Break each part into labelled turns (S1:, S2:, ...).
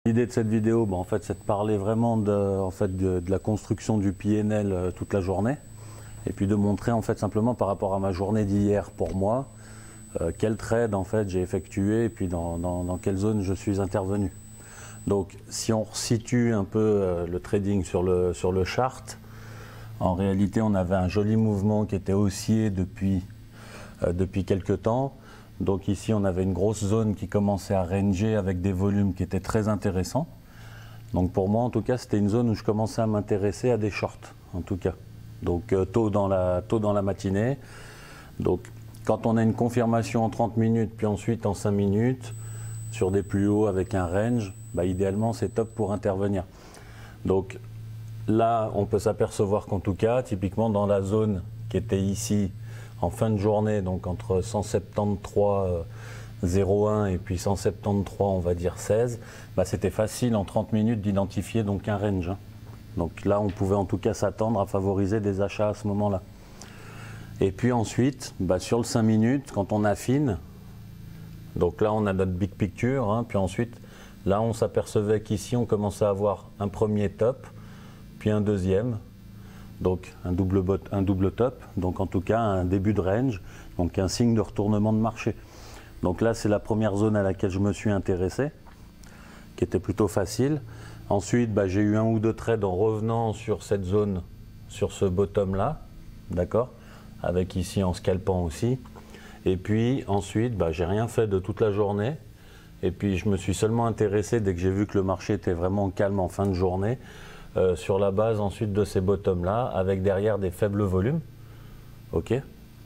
S1: L'idée de cette vidéo, en fait, c'est de parler vraiment de la construction du PNL toute la journée. Et puis de montrer en fait simplement par rapport à ma journée d'hier pour moi, quel trade en fait j'ai effectué et puis dans quelle zone je suis intervenu. Donc si on resitue un peu le trading sur le chart, en réalité on avait un joli mouvement qui était haussier depuis quelques temps. Donc ici on avait une grosse zone qui commençait à ranger avec des volumes qui étaient très intéressants. Donc pour moi en tout cas c'était une zone où je commençais à m'intéresser à des shorts en tout cas. Donc tôt dans la matinée. Donc quand on a une confirmation en 30 minutes puis ensuite en 5 minutes sur des plus hauts avec un range, idéalement c'est top pour intervenir. Donc là on peut s'apercevoir qu'en tout cas typiquement dans la zone qui était ici en fin de journée, donc entre 173,01 et puis 173 on va dire 16, c'était facile en 30 minutes d'identifier donc un range. Donc là, on pouvait en tout cas s'attendre à favoriser des achats à ce moment-là. Et puis ensuite, sur le 5 minutes, quand on affine, donc là, on a notre big picture, puis ensuite, là, on s'apercevait qu'ici, on commençait à avoir un premier top, puis un deuxième, donc un double top, donc en tout cas, un début de range, donc un signe de retournement de marché. Donc là, c'est la première zone à laquelle je me suis intéressé, qui était plutôt facile. Ensuite, j'ai eu un ou deux trades en revenant sur cette zone, sur ce bottom-là, d'accord, avec ici en scalpant aussi. Et puis ensuite, j'ai rien fait de toute la journée. Et puis je me suis seulement intéressé dès que j'ai vu que le marché était vraiment calme en fin de journée, sur la base ensuite de ces bottoms-là, avec derrière des faibles volumes. Ok,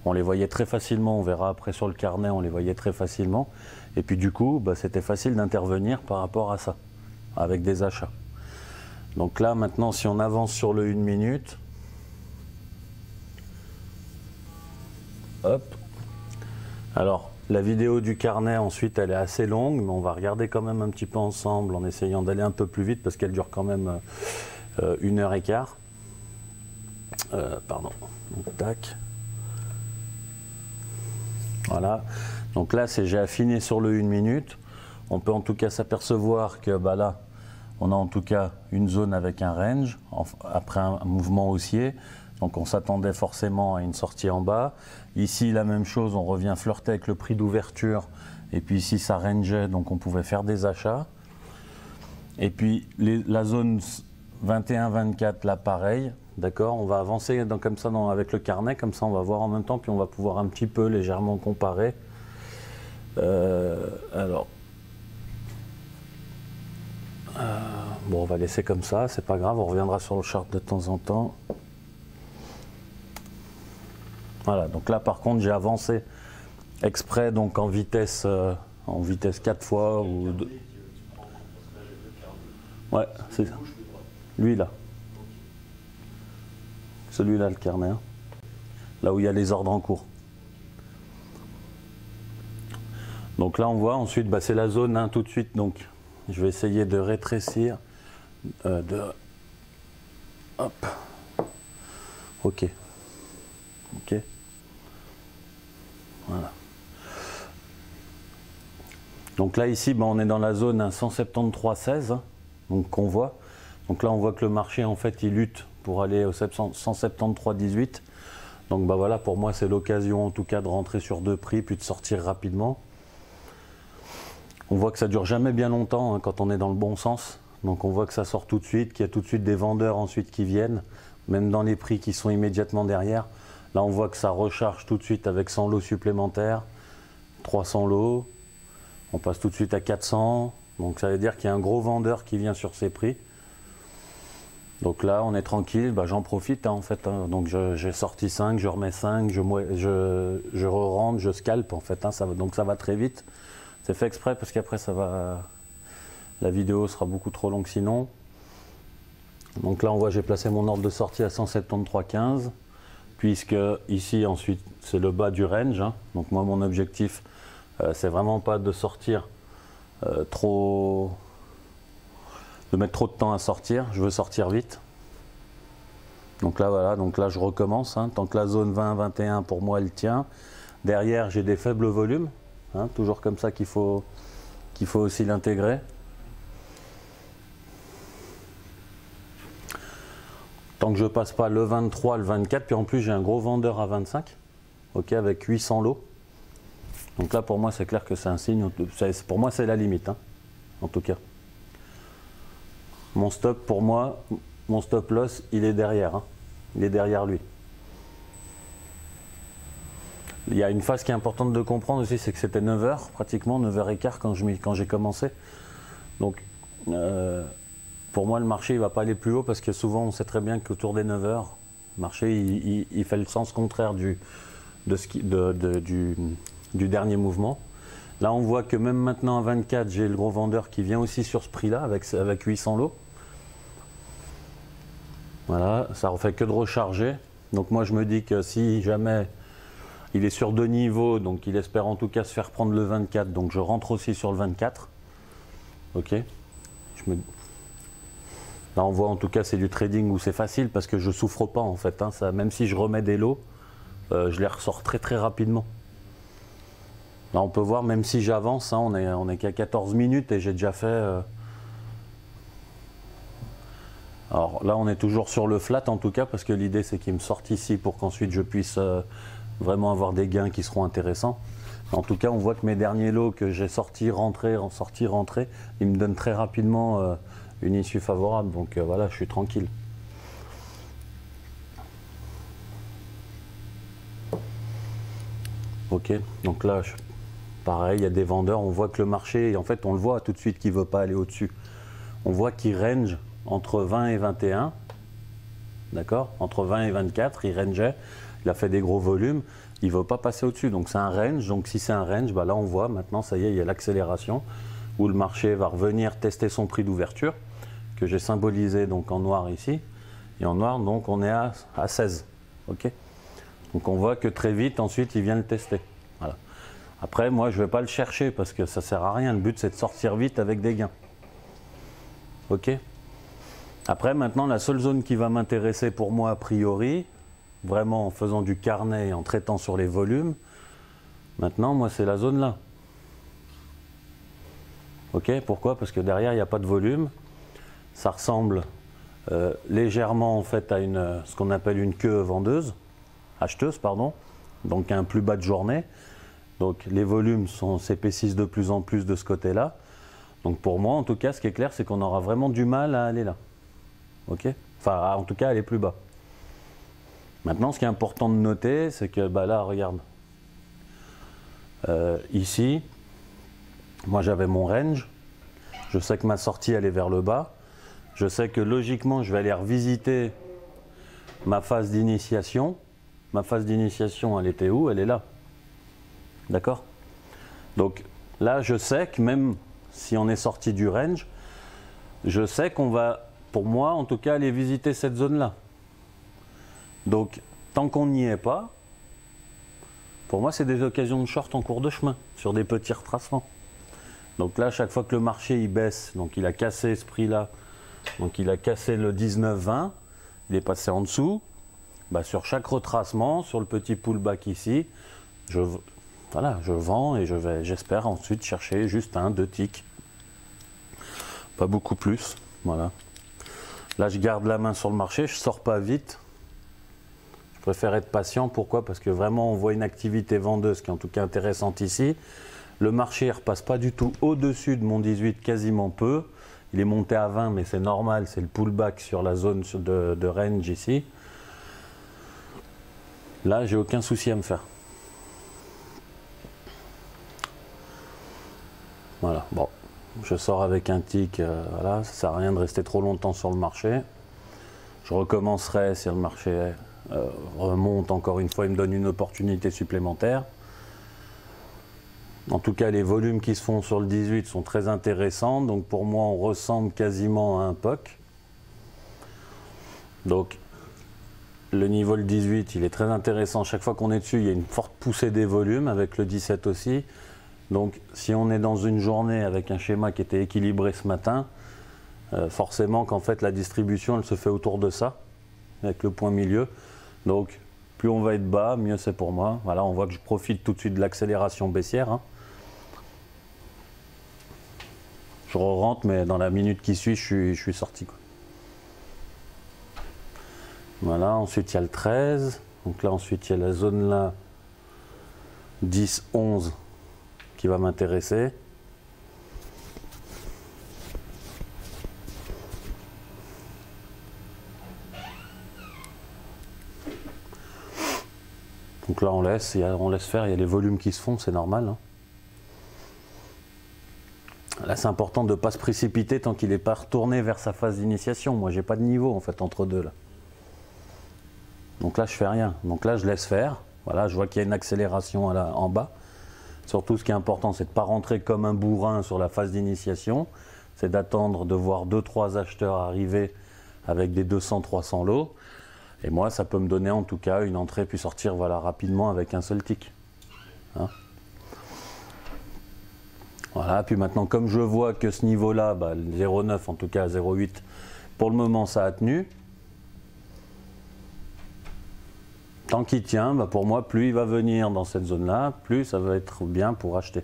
S1: on les voyait très facilement, on verra après sur le carnet, on les voyait très facilement. Et puis du coup, c'était facile d'intervenir par rapport à ça, avec des achats. Donc là maintenant si on avance sur le 1 minute, hop, alors la vidéo du carnet ensuite elle est assez longue, mais on va regarder quand même un petit peu ensemble en essayant d'aller un peu plus vite parce qu'elle dure quand même 1h15. Pardon, donc tac, voilà, donc là j'ai affiné sur le 1 minute. On peut en tout cas s'apercevoir que là on a en tout cas une zone avec un range après un mouvement haussier, donc on s'attendait forcément à une sortie en bas. Ici la même chose, on revient flirter avec le prix d'ouverture et puis ici ça rangeait, donc on pouvait faire des achats. Et puis la zone 21-24 là pareil, d'accord, on va avancer comme ça avec le carnet, comme ça on va voir en même temps puis on va pouvoir un petit peu légèrement comparer. Alors bon, on va laisser comme ça, c'est pas grave, on reviendra sur le chart de temps en temps. Voilà, donc là par contre j'ai avancé exprès donc en vitesse 4 fois ou 2. Ouais, c'est ça. Lui là. Celui-là le carnet. Hein. Là où il y a les ordres en cours. Donc là on voit ensuite, c'est la zone tout de suite, donc je vais essayer de rétrécir. Hop. Ok. Ok. Voilà. Donc là ici, on est dans la zone 173,16, donc qu'on voit. Donc là on voit que le marché en fait il lutte pour aller au 173,18. Donc voilà, pour moi c'est l'occasion en tout cas de rentrer sur deux prix puis de sortir rapidement. On voit que ça dure jamais bien longtemps quand on est dans le bon sens. Donc on voit que ça sort tout de suite, qu'il y a tout de suite des vendeurs ensuite qui viennent, même dans les prix qui sont immédiatement derrière. Là on voit que ça recharge tout de suite avec 100 lots supplémentaires, 300 lots, on passe tout de suite à 400. Donc ça veut dire qu'il y a un gros vendeur qui vient sur ces prix. Donc là on est tranquille, j'en profite en fait. Donc j'ai sorti 5, je remets 5, je re-rentre, je scalpe en fait. Donc ça va très vite. C'est fait exprès parce qu'après la vidéo sera beaucoup trop longue sinon. Donc là on voit j'ai placé mon ordre de sortie à 173,15 puisque ici ensuite c'est le bas du range. Hein. Donc moi mon objectif c'est vraiment pas de sortir de mettre trop de temps à sortir, je veux sortir vite. Donc là voilà, donc là je recommence, hein. Tant que la zone 20-21 pour moi elle tient. Derrière j'ai des faibles volumes, hein, toujours comme ça qu'il faut aussi l'intégrer. Tant que je passe pas le 23, le 24, puis en plus j'ai un gros vendeur à 25, ok, avec 800 lots. Donc là pour moi c'est clair que c'est un signe, pour moi c'est la limite, hein, en tout cas. Mon stop pour moi, mon stop loss il est derrière, hein, il est derrière lui. Il y a une phase qui est importante de comprendre aussi, c'est que c'était 9h, pratiquement 9h15 quand j'ai commencé. Donc pour moi le marché il ne va pas aller plus haut parce que souvent on sait très bien qu'autour des 9h, le marché il fait le sens contraire du dernier mouvement. Là on voit que même maintenant à 24 j'ai le gros vendeur qui vient aussi sur ce prix là avec 800 lots. Voilà, ça ne fait que de recharger. Donc moi je me dis que si jamais il est sur 2 niveaux, donc il espère en tout cas se faire prendre le 24, donc je rentre aussi sur le 24. Ok. Là on voit en tout cas c'est du trading où c'est facile parce que je souffre pas en fait, hein, ça, même si je remets des lots, je les ressors très très rapidement. Là on peut voir même si j'avance, hein, on est qu'à 14 minutes et j'ai déjà fait... Alors là on est toujours sur le flat en tout cas parce que l'idée c'est qu'il me sorte ici pour qu'ensuite je puisse vraiment avoir des gains qui seront intéressants. En tout cas on voit que mes derniers lots que j'ai sortis, rentrés, ils me donnent très rapidement une issue favorable, donc voilà, je suis tranquille. Ok, donc là pareil, il y a des vendeurs, on voit que le marché, en fait on le voit tout de suite qu'il ne veut pas aller au-dessus. On voit qu'il range entre 20 et 21, d'accord, entre 20 et 24, il rangeait, il a fait des gros volumes, il ne veut pas passer au-dessus, donc c'est un range, donc si c'est un range, bah là on voit maintenant, ça y est, il y a l'accélération, où le marché va revenir tester son prix d'ouverture, que j'ai symbolisé donc en noir ici, et en noir donc on est à 16, ok. Donc on voit que très vite ensuite il vient le tester, voilà. Après moi je ne vais pas le chercher parce que ça ne sert à rien, le but c'est de sortir vite avec des gains, ok. Après maintenant la seule zone qui va m'intéresser pour moi a priori, vraiment en faisant du carnet et en traitant sur les volumes, maintenant moi c'est la zone là. Ok, pourquoi? Parce que derrière il n'y a pas de volume, ça ressemble légèrement en fait à ce qu'on appelle une queue vendeuse, acheteuse pardon, donc un plus bas de journée, donc les volumes s'épaississent de plus en plus de ce côté là, donc pour moi en tout cas ce qui est clair c'est qu'on aura vraiment du mal à aller là, ok, enfin en tout cas aller plus bas. Maintenant, ce qui est important de noter, c'est que bah là, regarde, ici, moi j'avais mon range, je sais que ma sortie elle est vers le bas, je sais que logiquement je vais aller revisiter ma phase d'initiation. Ma phase d'initiation, elle était où? Elle est là, d'accord? Donc là, je sais que même si on est sorti du range, je sais qu'on va, pour moi en tout cas, aller visiter cette zone-là. Donc, tant qu'on n'y est pas, pour moi, c'est des occasions de short en cours de chemin, sur des petits retracements. Donc là, chaque fois que le marché il baisse, donc il a cassé ce prix-là, donc il a cassé le 19,20, il est passé en dessous, bah sur chaque retracement, sur le petit pullback ici, voilà, je vends et j'espère ensuite chercher juste 1-2 ticks. Pas beaucoup plus, voilà. Là, je garde la main sur le marché, je ne sors pas vite. Je préfère être patient, pourquoi? Parce que vraiment on voit une activité vendeuse qui est en tout cas intéressante ici. Le marché ne repasse pas du tout au-dessus de mon 18, quasiment peu. Il est monté à 20 mais c'est normal, c'est le pullback sur la zone de range ici. Là j'ai aucun souci à me faire. Voilà, bon, je sors avec un tick, voilà, ça ne sert à rien de rester trop longtemps sur le marché. Je recommencerai si le marché remonte encore une fois, il me donne une opportunité supplémentaire. En tout cas, les volumes qui se font sur le 18 sont très intéressants, donc pour moi on ressemble quasiment à un POC. Donc le niveau le 18 il est très intéressant, chaque fois qu'on est dessus il y a une forte poussée des volumes, avec le 17 aussi. Donc si on est dans une journée avec un schéma qui était équilibré ce matin, forcément qu'en fait la distribution elle se fait autour de ça, avec le point milieu. Donc plus on va être bas, mieux c'est pour moi. Voilà, on voit que je profite tout de suite de l'accélération baissière, hein. Je rentre mais dans la minute qui suit je suis sorti, quoi. Voilà, ensuite il y a le 13. Donc là, ensuite il y a la zone là, 10, 11 qui va m'intéresser. Donc là on laisse faire, il y a les volumes qui se font, c'est normal. Hein. Là c'est important de ne pas se précipiter tant qu'il n'est pas retourné vers sa phase d'initiation. Moi j'ai pas de niveau en fait entre deux là. Donc là je fais rien. Donc là je laisse faire. Voilà, je vois qu'il y a une accélération en bas. Surtout ce qui est important, c'est de ne pas rentrer comme un bourrin sur la phase d'initiation. C'est d'attendre de voir 2-3 acheteurs arriver avec des 200-300 lots. Et moi, ça peut me donner en tout cas une entrée puis sortir voilà, rapidement avec un seul tick. Hein, voilà, puis maintenant, comme je vois que ce niveau-là, bah, le 0,9 en tout cas 0,8, pour le moment ça a tenu. Tant qu'il tient, bah, pour moi, plus il va venir dans cette zone-là, plus ça va être bien pour acheter.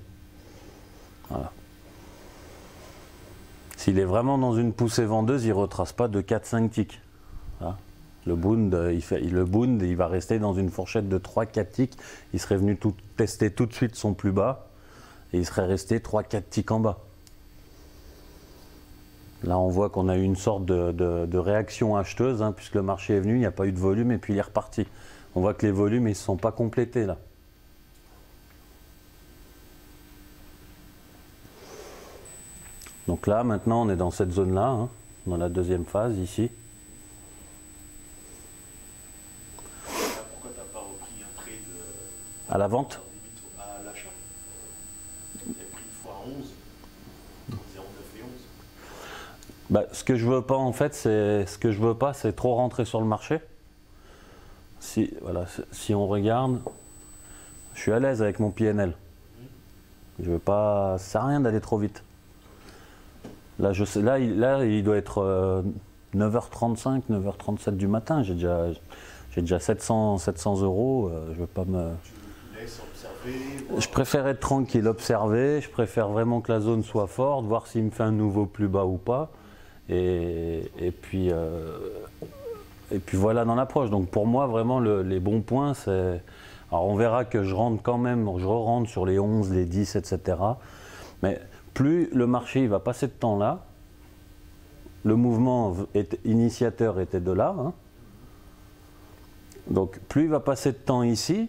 S1: Voilà. S'il est vraiment dans une poussée vendeuse, il ne retrace pas de 4-5 ticks. Voilà. Le Bund, il va rester dans une fourchette de 3-4 ticks. Il serait venu tester tout de suite son plus bas et il serait resté 3-4 ticks en bas. Là, on voit qu'on a eu une sorte de réaction acheteuse, hein, puisque le marché est venu, il n'y a pas eu de volume et puis il est reparti. On voit que les volumes, ils ne se sont pas complétés là. Donc là, maintenant, on est dans cette zone-là, hein, dans la deuxième phase, ici.
S2: Pourquoi tu n'as pas repris un trade
S1: à la vente?
S2: À l'achat? Tu as pris x11, 0,9 et 11.
S1: Bah, ce que je veux pas en fait, c'est trop rentrer sur le marché. Si on regarde, je suis à l'aise avec mon PNL. Je veux pas, ça sert à rien d'aller trop vite. Là, il doit être 9h35, 9h37 du matin. J'ai déjà 700 euros. Je veux pas me.
S2: Tu laisses observer.
S1: Je préfère être tranquille, observer. Je préfère vraiment que la zone soit forte, voir s'il me fait un nouveau plus bas ou pas. Et puis voilà dans l'approche. Donc pour moi, vraiment, les bons points, c'est. Alors on verra que je rentre quand même, je rentre sur les 11, les 10, etc. Mais plus le marché il va passer de temps là, le mouvement initiateur était de là. Hein. Donc plus il va passer de temps ici,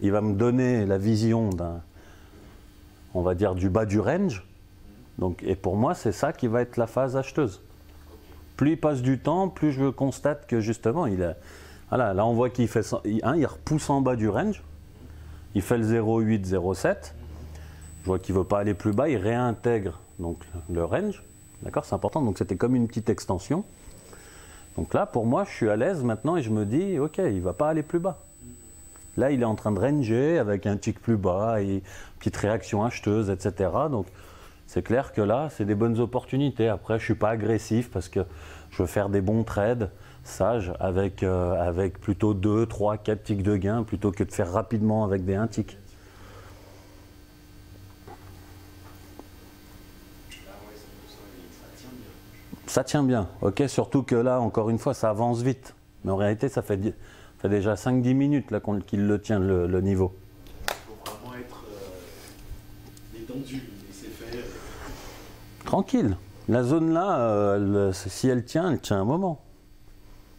S1: il va me donner la vision on va dire, du bas du range. Donc, et pour moi, c'est ça qui va être la phase acheteuse. Plus il passe du temps, plus je constate que justement, voilà, là on voit qu'il fait, il repousse en bas du range, il fait le 0,8, 0,7. Je vois qu'il ne veut pas aller plus bas, il réintègre donc, le range. D'accord, c'est important, donc c'était comme une petite extension. Donc là, pour moi, je suis à l'aise maintenant et je me dis, ok, il ne va pas aller plus bas. Là, il est en train de ranger avec un tick plus bas et une petite réaction acheteuse, etc. Donc, c'est clair que là, c'est des bonnes opportunités. Après, je ne suis pas agressif parce que je veux faire des bons trades sages avec plutôt 2, 3, 4 ticks de gain plutôt que de faire rapidement avec des 1 tick. Ça tient bien, ok, surtout que là, encore une fois, ça avance vite. Mais en réalité, ça fait déjà 5-10 minutes qu'il le tient, le niveau.
S2: Il faut vraiment être détendu, laisser faire.
S1: Tranquille. La zone là, si elle tient un moment.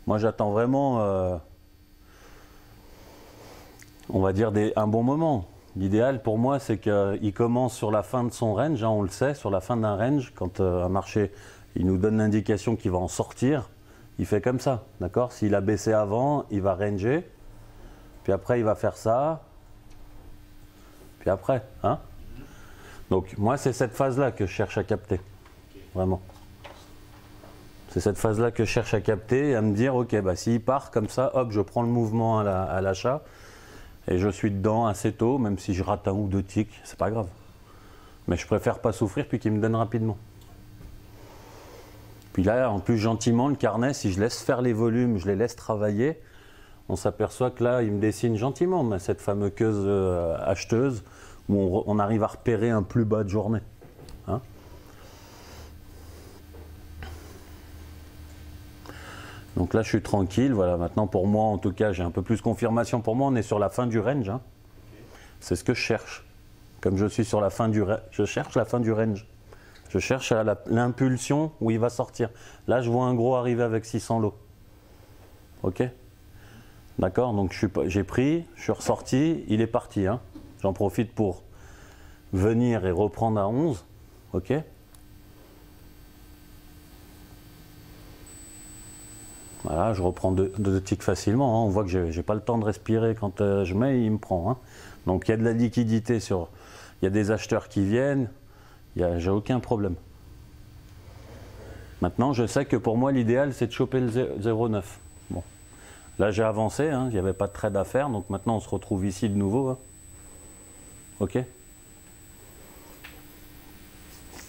S1: Moi, j'attends vraiment, on va dire, un bon moment. L'idéal pour moi, c'est qu'il commence sur la fin de son range, hein, on le sait, sur la fin d'un range, quand un marché il nous donne l'indication qu'il va en sortir, il fait comme ça, d'accord? S'il a baissé avant, il va ranger, puis après il va faire ça, puis après, hein? Donc moi c'est cette phase-là que je cherche à capter, vraiment. C'est cette phase-là que je cherche à capter et à me dire, ok, bah, s'il part comme ça, hop, je prends le mouvement à l'achat et je suis dedans assez tôt, même si je rate un ou deux ticks, c'est pas grave. Mais je préfère pas souffrir puis qu'il me donne rapidement. Puis là, en plus gentiment, le carnet, si je laisse faire les volumes, je les laisse travailler, on s'aperçoit que là, il me dessine gentiment cette fameuse acheteuse où on arrive à repérer un plus bas de journée. Hein? Donc là, je suis tranquille. Voilà, maintenant, pour moi, en tout cas, j'ai un peu plus confirmation. Pour moi, on est sur la fin du range. Hein. C'est ce que je cherche. Comme je suis sur la fin du range, je cherche la fin du range. Je cherche l'impulsion où il va sortir. Là, je vois un gros arriver avec 600 lots. OK? D'accord? Donc, j'ai pris, je suis ressorti, il est parti. Hein. J'en profite pour venir et reprendre à 11. OK? Voilà, je reprends deux ticks facilement. Hein. On voit que je n'ai pas le temps de respirer quand je mets, il me prend. Hein. Donc, il y a de la liquidité sur... Il y a des acheteurs qui viennent. J'ai aucun problème. Maintenant, je sais que pour moi, l'idéal, c'est de choper le 0,9. Bon. Là, j'ai avancé. Hein. Il n'y avait pas de trade à faire. Donc, maintenant, on se retrouve ici de nouveau. Hein. OK?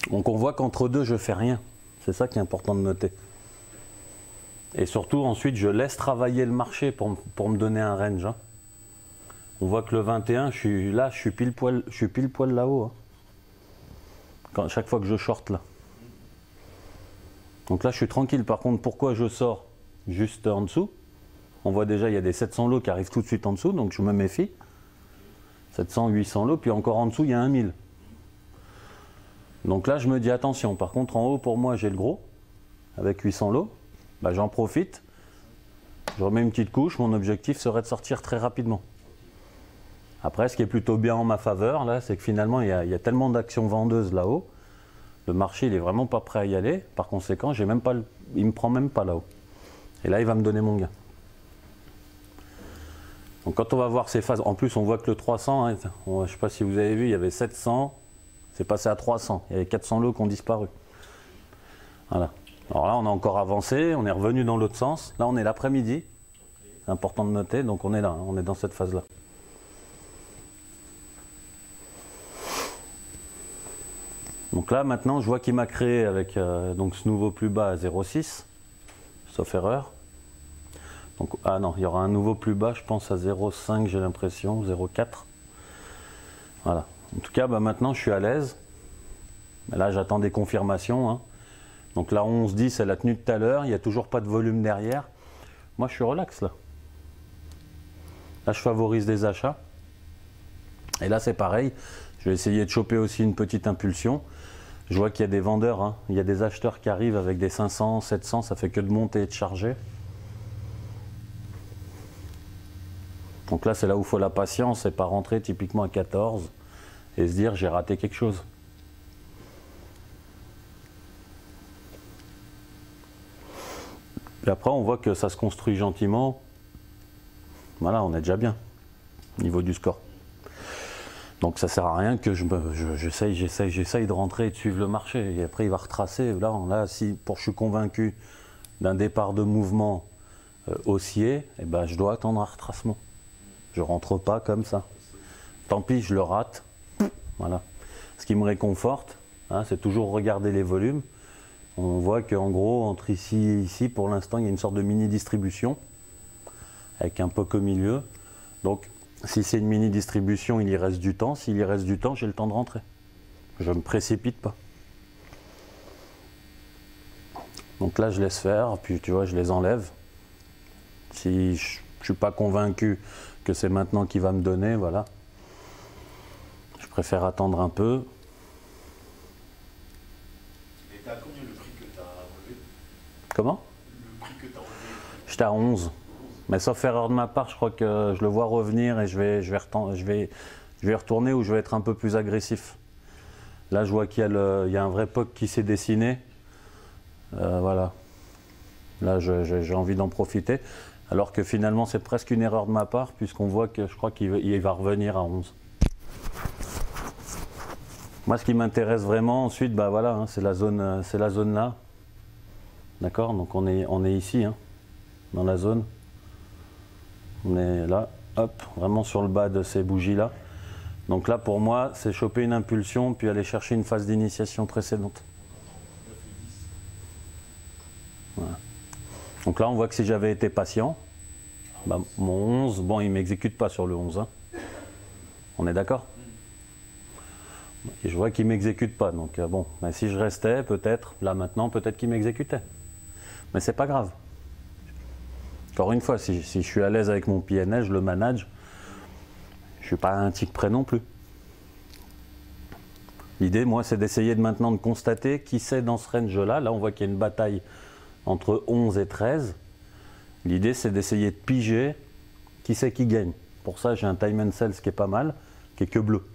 S1: Donc, on voit qu'entre deux, je ne fais rien. C'est ça qui est important de noter. Et surtout, ensuite, je laisse travailler le marché pour me donner un range. Hein. On voit que le 21, je suis pile poil là-haut. Hein. Chaque fois que je short là. Donc là, je suis tranquille. Par contre, pourquoi je sors juste en dessous? On voit déjà, il y a des 700 lots qui arrivent tout de suite en dessous, donc je me méfie. 700, 800 lots, puis encore en dessous, il y a 1000. Donc là, je me dis attention. Par contre, en haut, pour moi, j'ai le gros, avec 800 lots. Bah, j'en profite. Je remets une petite couche. Mon objectif serait de sortir très rapidement. Après, ce qui est plutôt bien en ma faveur, là, c'est que finalement, il y a tellement d'actions vendeuses là-haut. Le marché, il est vraiment pas prêt à y aller. Par conséquent, il ne me prend même pas là-haut. Et là, il va me donner mon gain. Donc, quand on va voir ces phases, en plus, on voit que le 300, hein, je ne sais pas si vous avez vu, il y avait 700, c'est passé à 300. Il y avait 400 lots qui ont disparu. Voilà. Alors là, on a encore avancé, on est revenu dans l'autre sens. Là, on est l'après-midi. C'est important de noter, donc on est là, hein, on est dans cette phase-là. Donc là, maintenant, je vois qu'il m'a créé avec donc ce nouveau plus bas à 0,6, sauf erreur. Donc, ah non, il y aura un nouveau plus bas, je pense à 0,5, j'ai l'impression, 0,4. Voilà. En tout cas, bah, maintenant, je suis à l'aise. Là, j'attends des confirmations. Hein. Donc là, 11-10, c'est la tenue de tout à l'heure. Il n'y a toujours pas de volume derrière. Moi, je suis relax là. Là, je favorise des achats. Et là, c'est pareil. Je vais essayer de choper aussi une petite impulsion. Je vois qu'il y a des vendeurs, hein. Il y a des acheteurs qui arrivent avec des 500, 700. Ça fait que de monter et de charger. Donc là, c'est là où il faut la patience et pas rentrer typiquement à 14 et se dire j'ai raté quelque chose. Et après, on voit que ça se construit gentiment. Voilà, on est déjà bien au niveau du score. Donc ça ne sert à rien que j'essaye de rentrer et de suivre le marché. Et après, il va retracer. Là si je suis convaincu d'un départ de mouvement haussier, eh ben, je dois attendre un retracement. Je ne rentre pas comme ça. Tant pis, je le rate. Voilà. Ce qui me réconforte, hein, c'est toujours regarder les volumes. On voit qu'en gros, entre ici et ici, pour l'instant, il y a une sorte de mini-distribution avec un POC au milieu. Donc, si c'est une mini-distribution, il y reste du temps. S'il y reste du temps, j'ai le temps de rentrer. Je ne me précipite pas. Donc là, je laisse faire, puis tu vois, je les enlève. Si je ne suis pas convaincu que c'est maintenant qu'il va me donner, voilà. Je préfère attendre un peu.
S2: Et t'as combien le prix que tu as relevé?
S1: Comment?
S2: Le prix que tu as relevé?
S1: J'étais à 11. Mais sauf erreur de ma part, je crois que je le vois revenir et je vais retourner ou je vais être un peu plus agressif. Là, je vois qu'il y a un vrai POC qui s'est dessiné. Voilà. Là, j'ai envie d'en profiter. Alors que finalement, c'est presque une erreur de ma part, puisqu'on voit que je crois qu'il va revenir à 11. Moi, ce qui m'intéresse vraiment ensuite, bah voilà, hein, c'est la zone là. D'accord? Donc on est ici, hein, dans la zone. On est là, hop, vraiment sur le bas de ces bougies-là. Donc là, pour moi, c'est choper une impulsion, puis aller chercher une phase d'initiation précédente. Voilà. Donc là, on voit que si j'avais été patient, bah, mon 11, bon, il ne m'exécute pas sur le 11. Hein. On est d'accord? Et je vois qu'il ne m'exécute pas. Donc bon, bah, si je restais, peut-être, là maintenant, peut-être qu'il m'exécutait. Mais c'est pas grave. Encore une fois, si je suis à l'aise avec mon PNL, je le manage. Je ne suis pas à un tic près non plus. L'idée, moi, c'est d'essayer de maintenant de constater qui c'est dans ce range-là. Là, on voit qu'il y a une bataille entre 11 et 13. L'idée, c'est d'essayer de piger qui c'est qui gagne. Pour ça, j'ai un time and sell qui est pas mal, qui est que bleu.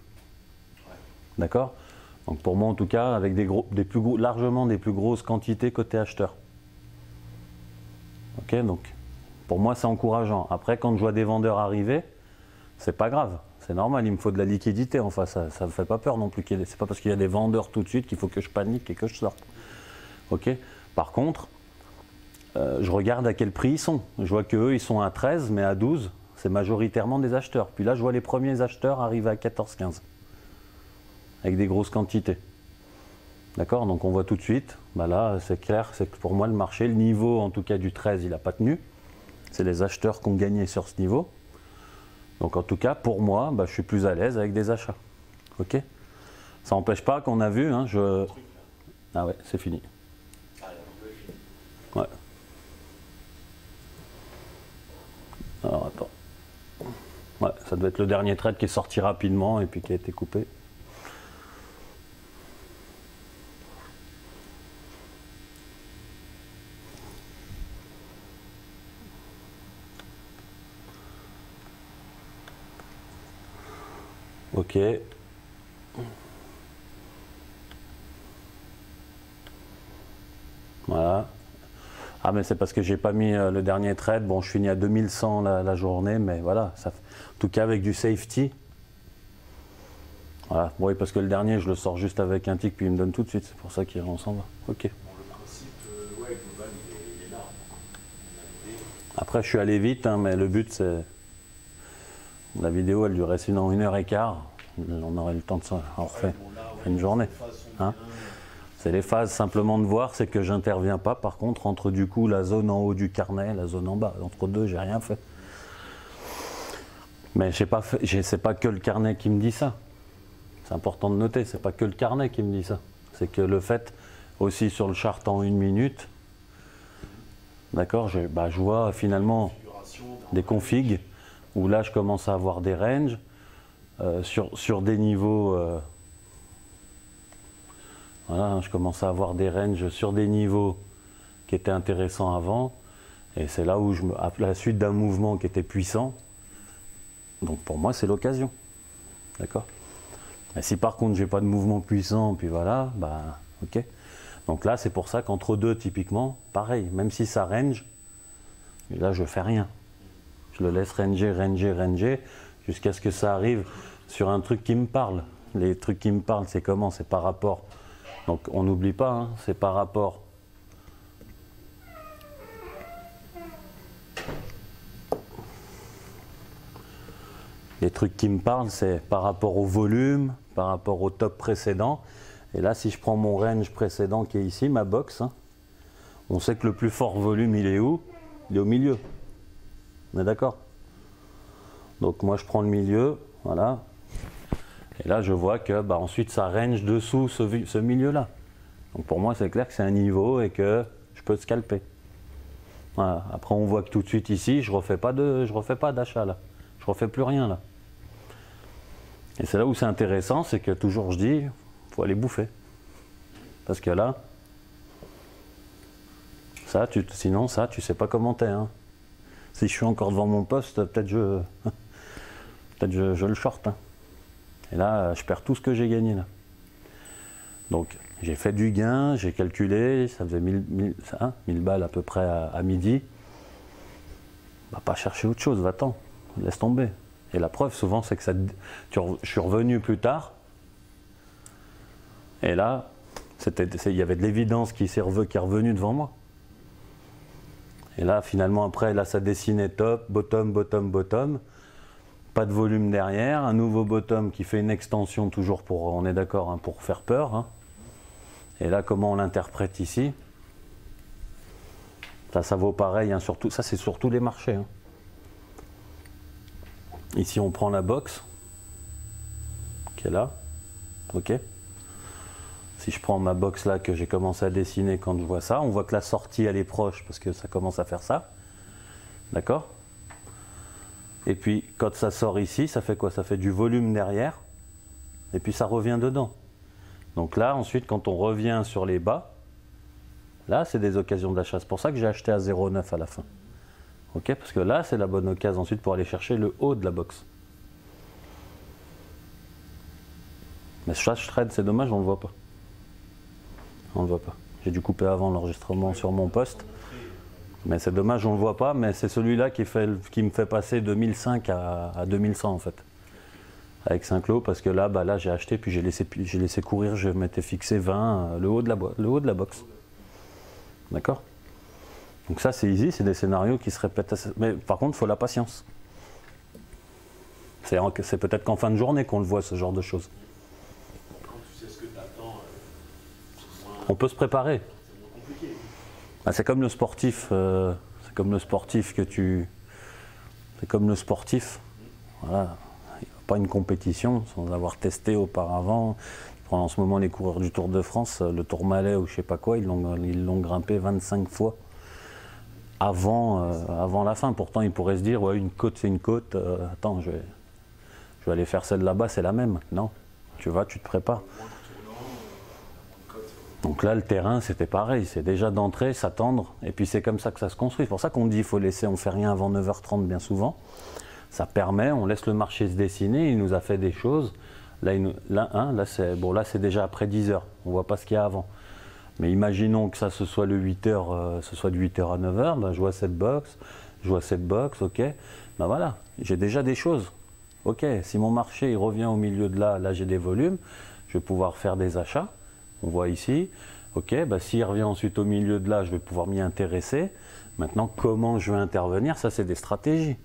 S1: D'accord? Donc pour moi, en tout cas, avec largement des plus grosses quantités côté acheteur. Ok, donc pour moi, c'est encourageant. Après, quand je vois des vendeurs arriver, c'est pas grave. C'est normal, il me faut de la liquidité en face. Ça ne me fait pas peur non plus. C'est pas parce qu'il y a des vendeurs tout de suite qu'il faut que je panique et que je sorte. Ok. Par contre, je regarde à quel prix ils sont. Je vois qu'eux, ils sont à 13, mais à 12, c'est majoritairement des acheteurs. Puis là, je vois les premiers acheteurs arriver à 14-15, avec des grosses quantités. D'accord? Donc on voit tout de suite, bah là, c'est clair, c'est que pour moi, le marché, le niveau, en tout cas du 13, il n'a pas tenu. C'est les acheteurs qui ont gagné sur ce niveau. Donc en tout cas, pour moi, bah, je suis plus à l'aise avec des achats. Ok? Ça n'empêche pas qu'on a vu, hein, Ah ouais, c'est fini. Ouais. Alors attends. Ouais, ça doit être le dernier trade qui est sorti rapidement et puis qui a été coupé. Ok. Voilà. Ah mais c'est parce que j'ai pas mis le dernier trade. Bon, je finis à 2100 la journée, mais voilà. En tout cas avec du safety. Voilà. Bon, oui, parce que le dernier, je le sors juste avec un tick, puis il me donne tout de suite. C'est pour ça qu'on s'en va. Ok.
S2: Bon, le principe, ouais, global, il est là.
S1: Après, je suis allé vite, hein, mais le but, c'est... La vidéo, elle durait sinon 1h15. On aurait le temps de ça. On refait une journée. Hein. C'est les phases simplement de voir, c'est que j'interviens pas. Par contre, entre du coup la zone en haut du carnet, la zone en bas, entre deux, j'ai rien fait. Mais c'est pas que le carnet qui me dit ça. C'est important de noter, c'est pas que le carnet qui me dit ça. C'est que le fait aussi sur le chart en 1 minute, d'accord, je vois finalement des configs où là je commence à avoir des ranges sur des niveaux. Voilà, je commence à avoir des ranges sur des niveaux qui étaient intéressants avant. Et c'est là où à la suite d'un mouvement qui était puissant. Donc pour moi, c'est l'occasion. D'accord? Et si par contre, j'ai pas de mouvement puissant, puis voilà, bah ok. Donc là, c'est pour ça qu'entre deux, typiquement, pareil, même si ça range, là, je fais rien. Je le laisse ranger, jusqu'à ce que ça arrive sur un truc qui me parle. Les trucs qui me parlent, c'est comment? C'est par rapport. Donc on n'oublie pas, hein, c'est par rapport. Les trucs qui me parlent, c'est par rapport au volume, par rapport au top précédent. Et là, si je prends mon range précédent qui est ici, ma box, hein, on sait que le plus fort volume, il est où? Il est au milieu. On est d'accord? Donc moi, je prends le milieu, voilà. Et là, je vois que ensuite, ça range dessous ce milieu-là. Donc pour moi, c'est clair que c'est un niveau et que je peux scalper. Voilà. Après, on voit que tout de suite ici, je refais pas d'achat là. Je refais plus rien là. Et c'est là où c'est intéressant, c'est que toujours je dis, faut aller bouffer. Parce que là, sinon ça, tu sais pas comment t'es. Hein. Si je suis encore devant mon poste, peut-être je le short. Hein. Et là, je perds tout ce que j'ai gagné là. Donc, j'ai fait du gain, j'ai calculé, ça faisait 1000 balles à peu près à midi. Va pas chercher autre chose, va-t'en, laisse tomber. Et la preuve, souvent, c'est que je suis revenu plus tard. Et là, il y avait de l'évidence qui est revenue devant moi. Et là, finalement, après, là, ça dessinait top, bottom, bottom, bottom. Pas de volume derrière, un nouveau bottom qui fait une extension toujours pour, on est d'accord, hein, pour faire peur. Hein. Et là, comment on l'interprète ici? Ça vaut pareil, hein, surtout, ça c'est sur tous les marchés. Hein. Ici, on prend la box qui est là, ok. Si je prends ma box là que j'ai commencé à dessiner quand je vois ça, on voit que la sortie elle est proche parce que ça commence à faire ça. D'accord? Et puis quand ça sort ici, ça fait quoi? Ça fait du volume derrière, et puis ça revient dedans. Donc là, ensuite, quand on revient sur les bas, là, c'est des occasions d'achat. C'est pour ça que j'ai acheté à 0,9 à la fin. Ok? Parce que là, c'est la bonne occasion ensuite pour aller chercher le haut de la box. Mais ça, je trade, c'est dommage, on ne le voit pas. On ne le voit pas. J'ai dû couper avant l'enregistrement sur mon poste. Mais c'est dommage, on ne le voit pas, mais c'est celui-là qui me fait passer de 1005 à 2100 en fait. Avec Saint-Cloud, parce que là, là j'ai acheté, puis j'ai laissé courir, je m'étais fixé 20, le haut de la box. D'accord? Donc ça, c'est easy, c'est des scénarios qui se répètent assez... Mais par contre, il faut la patience. C'est peut-être qu'en fin de journée qu'on le voit, ce genre de choses.
S2: Quand tu sais ce que tu attends,
S1: on peut se préparer.
S2: c'est moins compliqué.
S1: Ah, c'est comme le sportif, c'est comme le sportif que tu... C'est comme le sportif, voilà. Il n'y a pas une compétition sans avoir testé auparavant. En ce moment, les coureurs du Tour de France, le Tourmalet ou je sais pas quoi, ils l'ont grimpé 25 fois avant la fin. Pourtant, ils pourraient se dire, ouais, une côte, c'est une côte. Attends, je vais aller faire celle là-bas, c'est la même. Non, tu vas, tu te prépares. Donc là, le terrain, c'était pareil. C'est déjà d'entrée, s'attendre. Et puis, c'est comme ça que ça se construit. C'est pour ça qu'on dit, il faut laisser, on ne fait rien avant 9h30 bien souvent. Ça permet, on laisse le marché se dessiner. Il nous a fait des choses. Là, c'est déjà après 10h. On ne voit pas ce qu'il y a avant. Mais imaginons que ça ce soit le 8h, ce soit de 8h à 9h. Ben, je vois cette box, ok. Ben voilà, j'ai déjà des choses. Ok, si mon marché il revient au milieu de là j'ai des volumes, je vais pouvoir faire des achats. On voit ici. Ok, ben, s'il revient ensuite au milieu de là, je vais pouvoir m'y intéresser. Maintenant, comment je vais intervenir, ça c'est des stratégies.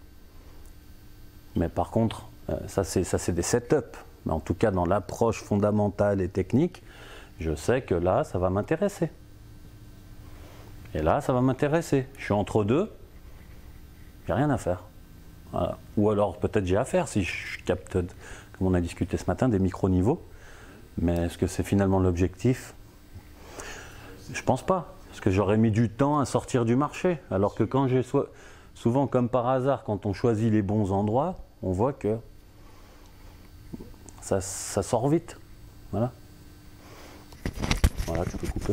S1: Mais par contre, ça c'est des setups. Mais en tout cas, dans l'approche fondamentale et technique, je sais que là, ça va m'intéresser. Et là, ça va m'intéresser. Je suis entre deux, j'ai rien à faire. Voilà. Ou alors, peut-être j'ai à faire si je capte, comme on a discuté ce matin, des micro-niveaux. Mais est-ce que c'est finalement l'objectif? Je pense pas. Parce que j'aurais mis du temps à sortir du marché. Alors que quand souvent, comme par hasard, quand on choisit les bons endroits, on voit que ça sort vite. Voilà. Voilà, tu peux couper.